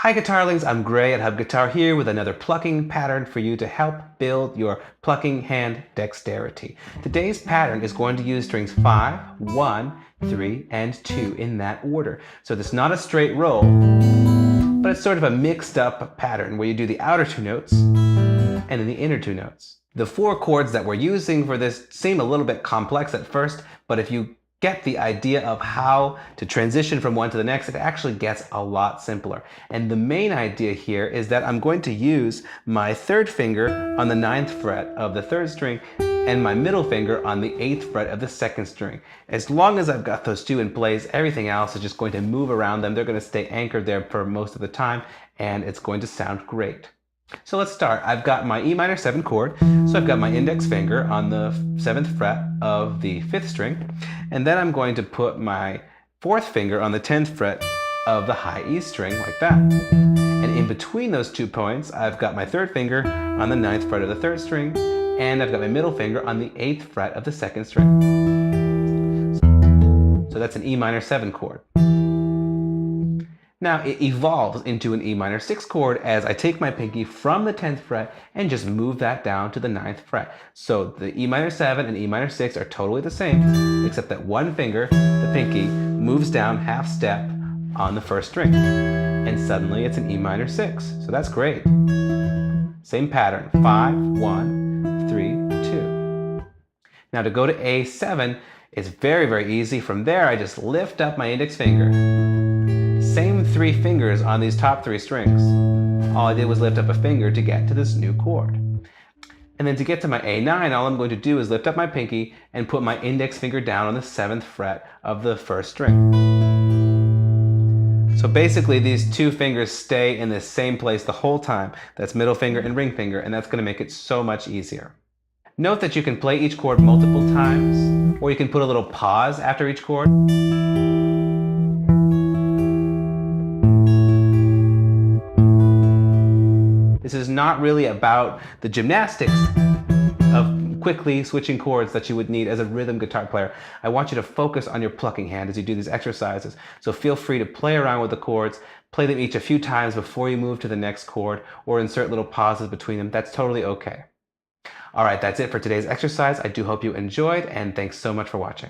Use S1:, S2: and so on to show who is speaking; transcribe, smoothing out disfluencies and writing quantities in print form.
S1: Hi guitarlings, I'm Gray at Hub Guitar here with another plucking pattern for you to help build your plucking hand dexterity. Today's pattern is going to use strings 5, 1, 3, and 2 in that order. So it's not a straight roll, but it's sort of a mixed up pattern where you do the outer two notes and then the inner two notes. The four chords that we're using for this seem a little bit complex at first, but if you get the idea of how to transition from one to the next, it actually gets a lot simpler. And the main idea here is that I'm going to use my third finger on the 9th fret of the 3rd string and my middle finger on the 8th fret of the 2nd string. As long as I've got those two in place, everything else is just going to move around them. They're going to stay anchored there for most of the time, and it's going to sound great. So let's start. I've got my E minor 7 chord, so I've got my index finger on the 7th fret of the 5th string, and then I'm going to put my 4th finger on the 10th fret of the high E string, like that. And in between those 2 points, I've got my 3rd finger on the 9th fret of the 3rd string, and I've got my middle finger on the 8th fret of the 2nd string. So that's an E minor 7 chord. Now it evolves into an E minor 6 chord as I take my pinky from the 10th fret and just move that down to the 9th fret. So the E minor 7 and E minor 6 are totally the same, except that one finger, the pinky, moves down half step on the 1st string. And suddenly it's an E minor 6. So that's great. Same pattern, 5, 1, 3, 2. Now to go to A7, it's very, very easy. From there, I just lift up my index finger. Same 3 fingers on these top 3 strings. All I did was lift up a finger to get to this new chord. And then to get to my A9, all I'm going to do is lift up my pinky and put my index finger down on the 7th fret of the 1st string. So basically these 2 fingers stay in the same place the whole time. That's middle finger and ring finger, and that's going to make it so much easier. Note that you can play each chord multiple times, or you can put a little pause after each chord. This is not really about the gymnastics of quickly switching chords that you would need as a rhythm guitar player. I want you to focus on your plucking hand as you do these exercises. So feel free to play around with the chords, play them each a few times before you move to the next chord, or insert little pauses between them. That's totally okay. All right, that's it for today's exercise. I do hope you enjoyed, and thanks so much for watching.